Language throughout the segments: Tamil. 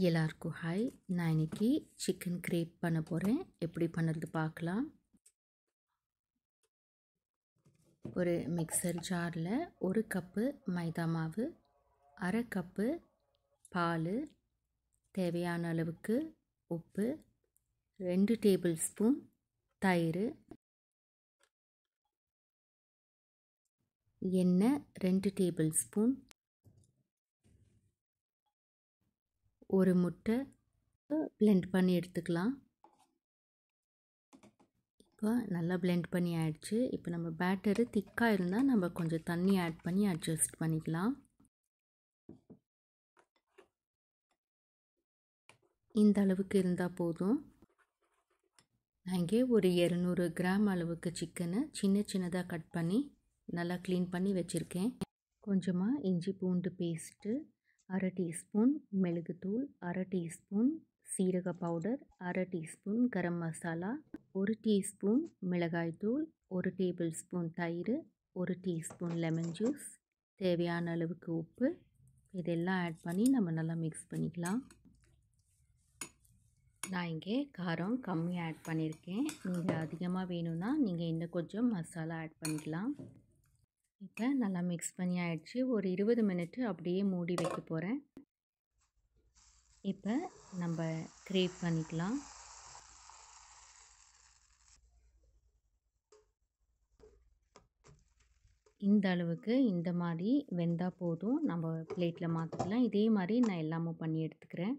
எல்லாருக்கும் ஹாய். நான் இன்னைக்கு சிக்கன் கிரேப் பண்ண போகிறேன். எப்படி பண்ணுறது பார்க்கலாம். ஒரு மிக்சர் ஜாரில் 1 கப்பு மைதா மாவு, 1/2 கப்பு பால், தேவையான அளவுக்கு உப்பு, 2 டேபிள் ஸ்பூன் தயிர், எண்ணெய் 2 டேபிள் ஸ்பூன், ஒரு முட்டை பிளெண்ட் பண்ணி எடுத்துக்கலாம். இப்போ நல்லா பிளெண்ட் பண்ணி ஆயிடுச்சு. இப்போ நம்ம பேட்டரு திக்காக இருந்தால் நம்ம கொஞ்சம் தண்ணி ஆட் பண்ணி அட்ஜஸ்ட் பண்ணிக்கலாம். இந்த அளவுக்கு இருந்தால் போதும். நான் இங்கே ஒரு 200 கிராம் அளவுக்கு சிக்கனை சின்னதாக கட் பண்ணி நல்லா க்ளீன் பண்ணி வச்சுருக்கேன். கொஞ்சமாக இஞ்சி பூண்டு பேஸ்ட்டு, 1/2 டீஸ்பூன் மிளகுத்தூள், 1/2 டீஸ்பூன் சீரக powder, 1/2 teaspoon garam masala, 1 teaspoon மிளகாய்த்தூள், 1 டேபிள் ஸ்பூன் தயிர், 1 டீஸ்பூன் லெமன் ஜூஸ், தேவையான அளவுக்கு உப்பு, இதெல்லாம் ஆட் பண்ணி நம்ம நல்லா மிக்ஸ் பண்ணிக்கலாம். நான் இங்கே காரம் கம்மியாக ஆட் பண்ணியிருக்கேன். நீங்கள் அதிகமாக வேணும்னா நீங்கள் இன்னும் கொஞ்சம் மசாலா ஆட் பண்ணிக்கலாம். இப்போ நல்லா மிக்ஸ் பண்ணி ஆயிடுச்சு. ஒரு 20 மினிட்டு அப்படியே மூடி வைக்க போகிறேன். இப்போ நம்ம கிரேப் பண்ணிக்கலாம். இந்த அளவுக்கு இந்த மாதிரி வெந்தால் போதும். நம்ம பிளேட்டில் மாற்றிக்கலாம். இதே மாதிரி நான் எல்லாமும் பண்ணி எடுத்துக்கிறேன்.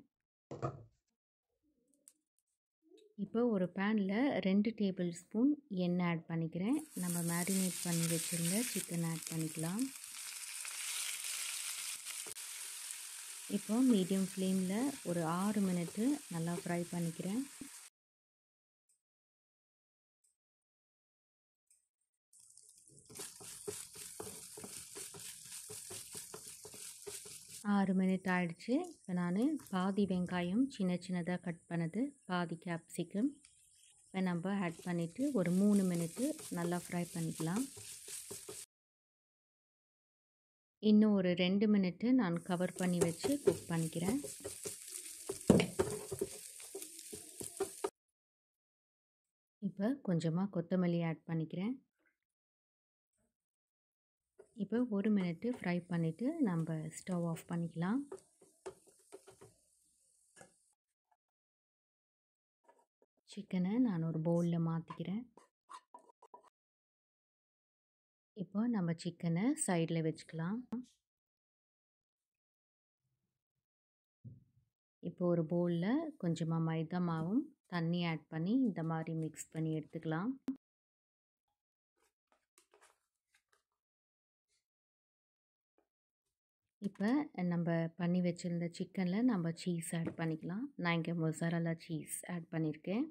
இப்போ ஒரு பேனில் 2 டேபிள் ஸ்பூன் எண்ணெய் ஆட் பண்ணிக்கிறேன். நம்ம மேரினேட் பண்ணி வச்சுருந்த சிக்கன் ஆட் பண்ணிக்கலாம். இப்போ மீடியம் ஃப்ளேமில் ஒரு 6 மினிட்டு நல்லா ஃப்ரை பண்ணிக்கிறேன். ஆறு மினிட் ஆயிடுச்சு. இப்போ நான் பாதி வெங்காயம் சின்னதாக கட் பண்ணது, பாதி கேப்சிகம் இப்போ நம்ம ஆட் பண்ணிவிட்டு ஒரு 3 மினிட்டு நல்லா ஃப்ரை பண்ணிக்கலாம். இன்னும் ஒரு 2 மினிட்டு நான் கவர் பண்ணி வச்சு குக் பண்ணிக்கிறேன். இப்போ கொஞ்சமாக கொத்தமல்லி ஆட் பண்ணிக்கிறேன். இப்போ 1 மினிட்டு ஃப்ரை பண்ணிவிட்டு நம்ம ஸ்டவ் ஆஃப் பண்ணிக்கலாம். சிக்கனை நான் ஒரு பவுலில் மாற்றிக்கிறேன். இப்போ நம்ம சிக்கனை சைடில் வச்சுக்கலாம். இப்போ ஒரு பவுலில் கொஞ்சமாக மைதா மாவும் தண்ணி ஆட் பண்ணி இந்த மாதிரி மிக்ஸ் பண்ணி எடுத்துக்கலாம். இப்போ நம்ம பண்ணி வச்சுருந்த சிக்கனில் நம்ம சீஸ் ஆட் பண்ணிக்கலாம். நான் இங்கே மொசரல்லா சீஸ் ஆட் பண்ணியிருக்கேன்.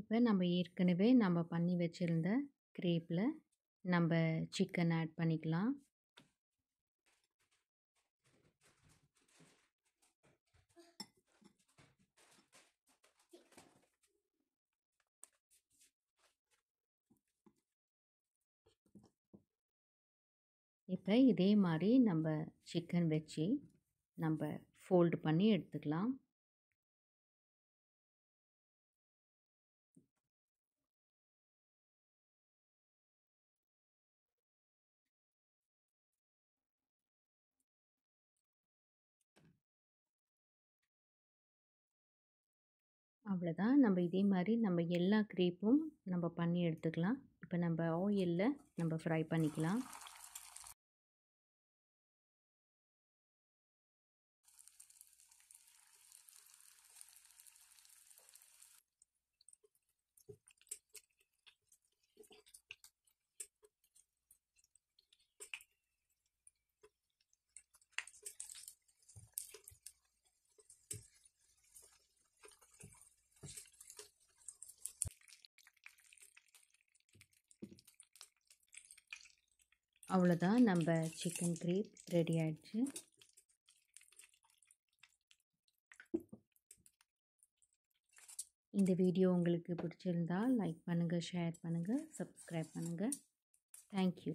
இப்போ நம்ம ஏற்கனவே நம்ம பண்ணி வச்சுருந்த கிரேப்பில் நம்ம சிக்கன் ஆட் பண்ணிக்கலாம். இப்போ இதே மாதிரி நம்ம சிக்கன் வச்சு நம்ம ஃபோல்டு பண்ணி எடுத்துக்கலாம். அவ்வளோதான். நம்ம இதே மாதிரி நம்ம எல்லா கிரேப்பும் நம்ம பண்ணி எடுத்துக்கலாம். இப்போ நம்ம ஆயிலில் நம்ம ஃப்ரை பண்ணிக்கலாம். அவ்வளோதான், நம்ம சிக்கன் கிரேப் ரெடி ஆயிடுச்சு. இந்த வீடியோ உங்களுக்கு பிடிச்சிருந்தா லைக் பண்ணுங்கள், ஷேர் பண்ணுங்கள், சப்ஸ்கிரைப் பண்ணுங்கள். தேங்க்யூ.